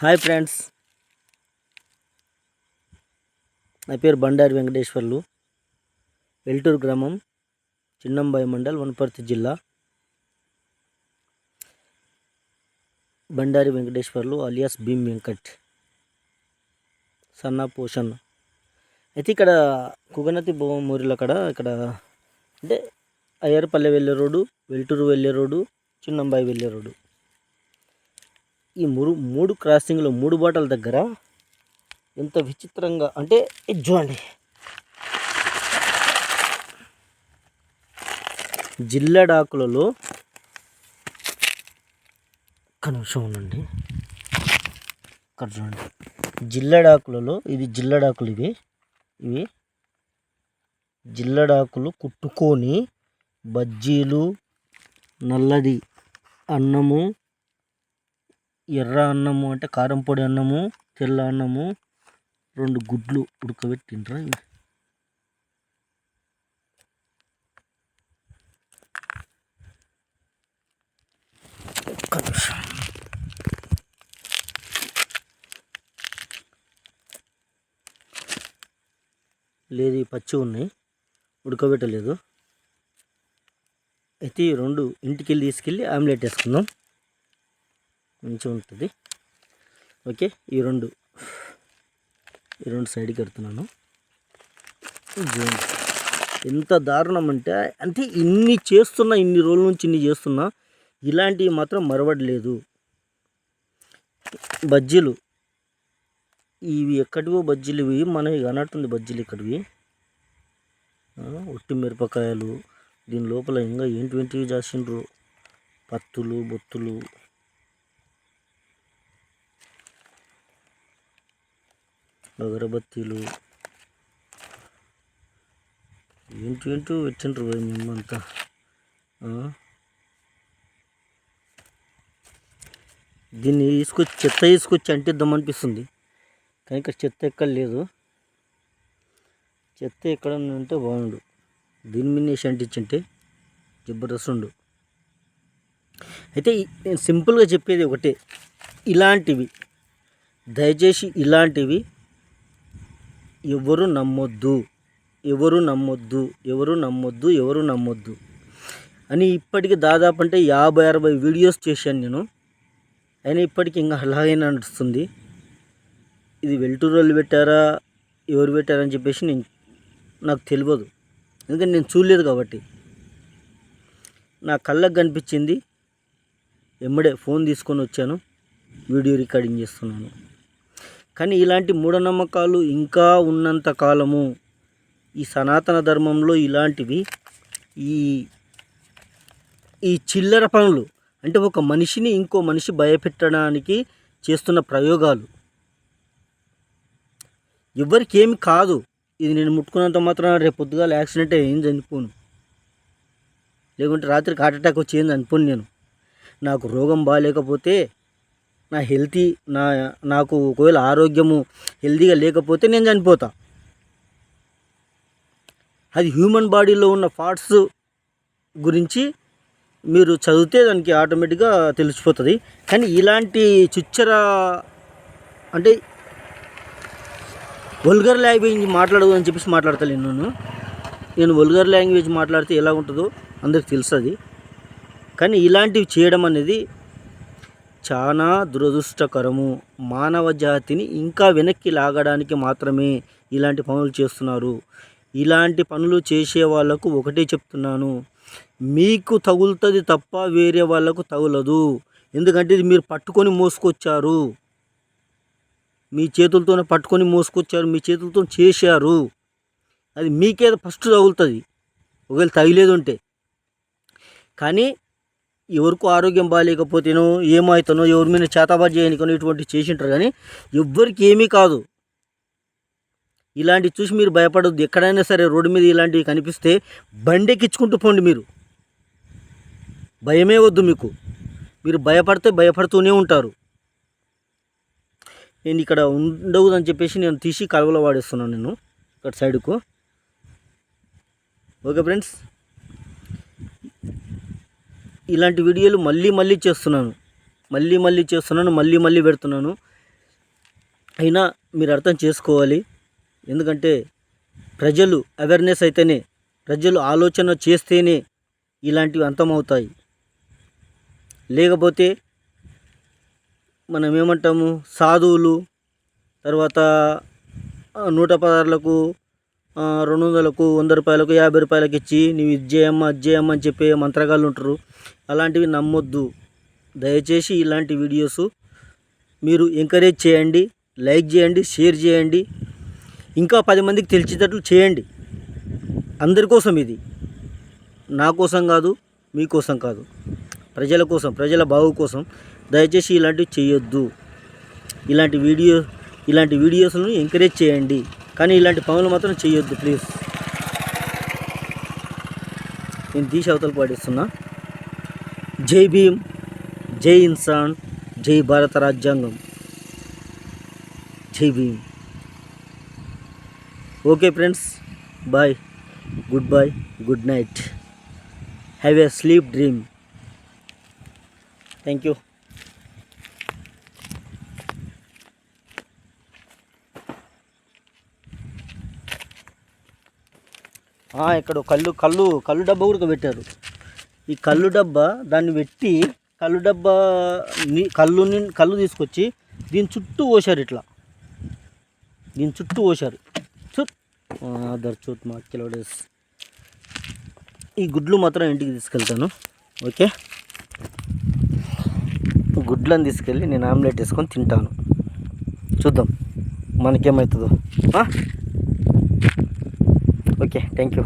Hi friends, నా పేరు బండారి వెంకటేశ్వర్లు. వెల్టూరు గ్రామం, చిన్నంబాయి మండల్, వనపర్తి జిల్లా. బండారి వెంకటేశ్వర్లు అలియాస్ భీమ్ వెంకట్, సన్నా పోషణ్. అయితే ఇక్కడ కుగనతి భూమూరిలో ఇక్కడ అంటే అయ్యర్పల్లె వెళ్ళే రోడ్డు, వెల్టూరు వెళ్ళే రోడ్డు, చిన్నంబాయి వెళ్ళే రోడ్డు, ఈ మూడు క్రాసింగ్లో 3 బాటల దగ్గర ఎంత విచిత్రంగా అంటే ఇది చూడండి. జిల్లెడాకులలో ఒక్క నిమిషం ఉండండి. ఇక్కడ చూడండి, జిల్లెడాకులలో ఇది జిల్లెడాకులు, ఇవి జిల్లెడాకులు కుట్టుకొని బజ్జీలు, నల్లది అన్నము, ఎర్ర అన్నము అంటే కారం పొడి అన్నము, తెల్ల అన్నము, 2 గుడ్లు ఉడకబెట్టిండ్రా. లేదు, పచ్చి ఉన్నాయి, ఉడకబెట్టలేదు. అయితే ఈ 2 ఇంటికి తీసుకెళ్ళి ఆమ్లెట్ వేసుకుందాం, మంచిగా ఉంటుంది. ఓకే, ఈ రెండు సైడ్కి పెడుతున్నాను. ఎంత దారుణం అంటే ఇన్ని రోజుల నుంచి ఇన్ని చేస్తున్నా ఇలాంటివి మాత్రం మరవడలేదు. బజ్జీలు ఇవి ఎక్కడివో బజ్జీలు, ఇవి మనవి కనట్టుంది బజ్జీలు ఇక్కడివి. ఒట్టి మిరపకాయలు, దీని లోపల ఇంకా ఏంటివి చేసిండ్రు, పత్తులు, బొత్తులు, అగరబత్తీలు, ఏంటో పెట్టిండ్రు మేమంతా. దీన్ని చెత్త తీసుకొచ్చి అంటిద్దాం అనిపిస్తుంది, కానీ ఇక్కడ చెత్త ఎక్కడ లేదు. చెత్త ఎక్కడ ఉంటే బాగుండు, దీని మీద వేసి అంటించుంటే జబర్దస్త్ ఉండు. అయితే నేను సింపుల్గా చెప్పేది ఒకటే, ఇలాంటివి దయచేసి ఇలాంటివి ఎవరు నమ్మొద్దు అని ఇప్పటికి దాదాపు అంటే 50-60 వీడియోస్ చేశాను నేను. అయినా ఇప్పటికి ఇంకా అలాగే నడుస్తుంది. ఇది వెల్టూరు వాళ్ళు పెట్టారా, ఎవరు పెట్టారని చెప్పేసి నాకు తెలియదు, ఎందుకంటే నేను చూడలేదు కాబట్టి. నా కళ్ళకు కనిపించింది, ఎమ్మడే ఫోన్ తీసుకొని వచ్చాను, వీడియో రికార్డింగ్ చేస్తున్నాను. కానీ ఇలాంటి మూఢనమ్మకాలు ఇంకా ఉన్నంత కాలము ఈ సనాతన ధర్మంలో ఇలాంటివి ఈ చిల్లర పనులు అంటే ఒక మనిషిని ఇంకో మనిషి భయపెట్టడానికి చేస్తున్న ప్రయోగాలు. ఎవరికి ఏమి కాదు, ఇది నేను ముట్టుకున్నంత మాత్రం రేపు పొద్దుగాల యాక్సిడెంట్ ఏం చనిపోను, లేకుంటే రాత్రికి హార్ట్ అటాక్ వచ్చి ఏం చనిపోను. నాకు రోగం బాగాలేకపోతే, నా నాకు ఒకవేళ ఆరోగ్యము హెల్తీగా లేకపోతే నేను చనిపోతా. అది హ్యూమన్ బాడీలో ఉన్న పార్ట్స్ గురించి మీరు చదివితే దానికి ఆటోమేటిక్గా తెలిసిపోతుంది. కానీ ఇలాంటి చుచ్చర అంటే వల్గర్ లాంగ్వేజ్ మాట్లాడదు అని చెప్పేసి మాట్లాడతాను నేను వల్గర్ లాంగ్వేజ్ మాట్లాడితే ఎలా ఉంటుందో అందరికి తెలుస్తుంది. కానీ ఇలాంటివి చేయడం అనేది చాలా దురదృష్టకరము. మానవ జాతిని ఇంకా వెనక్కి లాగడానికి మాత్రమే ఇలాంటి పనులు చేస్తున్నారు. ఇలాంటి పనులు చేసే వాళ్ళకు ఒకటే చెప్తున్నాను, మీకు తగులుతుంది తప్ప వేరే వాళ్ళకు తగులదు. ఎందుకంటే ఇది మీరు పట్టుకొని మోసుకొచ్చారు, మీ చేతులతోనే పట్టుకొని మోసుకొచ్చారు, మీ చేతులతో చేశారు. అది మీకే ఫస్ట్ తగులుతుంది ఒకవేళ తగిలేదు ఉంటే. కానీ ఎవరికో ఆరోగ్యం బాగాలేకపోతేనో ఏమవుతానో ఎవరి మీద చేతబాటు చేయనికనో ఇటువంటి చేసింటారు, కానీ ఎవ్వరికి ఏమీ కాదు. ఇలాంటివి చూసి మీరు భయపడద్దు. ఎక్కడైనా సరే రోడ్డు మీద ఇలాంటివి కనిపిస్తే బండెక్కించుకుంటూ పోండి, మీరు భయమే వద్దు మీకు. మీరు భయపడుతూనే ఉంటారు. నేను ఇక్కడ ఉండదు అని చెప్పేసి నేను తీసి కలువలో వాడేస్తున్నాను నేను ఇక్కడ సైడ్కు. ఓకే ఫ్రెండ్స్, ఇలాంటి వీడియోలు మళ్ళీ చేస్తున్నాను, మళ్ళీ పెడుతున్నాను. అయినా మీరు అర్థం చేసుకోవాలి. ఎందుకంటే ప్రజలు అవేర్నెస్ అయితేనే, ప్రజలు ఆలోచన చేస్తేనే ఇలాంటివి అంతమవుతాయి. లేకపోతే మనం ఏమంటాము, సాధువులు తర్వాత 116లకు 200లకు 100 రూపాయలకు 50 రూపాయలకు ఇచ్చి నీవు ఇది చేయమ్మా అది చేయమ్మా అని చెప్పే మంత్రగాళ్ళు ఉంటారు. అలాంటివి నమ్మొద్దు. దయచేసి ఇలాంటి వీడియోస్ మీరు ఎంకరేజ్ చేయండి, లైక్ చేయండి, షేర్ చేయండి, ఇంకా 10 మందికి తెలిసేటట్లు చేయండి. అందరి కోసం ఇది, నా కోసం కాదు, మీకోసం కాదు, ప్రజల కోసం, ప్రజల బాగు కోసం. దయచేసి ఇలాంటివి చేయొద్దు. ఇలాంటి వీడియోస్ను ఎంకరేజ్ చేయండి, కానీ ఇలాంటి పనులు మాత్రం చేయొద్దు ప్లీజ్. నేను తీసి అవతలకు పాటిస్తున్నా. జై భీమ్, జై ఇన్సాన్, జై భారత రాజ్యాంగం, జై Bhim. Okay friends, bye, good night, have a sleep dream. Thank you. ఇక్కడ కళ్ళు డబ్బా కూడా పెట్టారు. ఈ కళ్ళు డబ్బా దాన్ని పెట్టి కళ్ళు తీసుకొచ్చి దీని చుట్టూ పోశారు. ఇట్లా దీని చుట్టూ పోశారు. మా కిలోడేస్. ఈ గుడ్లు మాత్రం ఇంటికి తీసుకెళ్తాను. ఓకే, గుడ్లను తీసుకెళ్ళి నేను ఆమ్లెట్ వేసుకొని తింటాను. చూద్దాం మనకేమవుతుందో. Okay, thank you.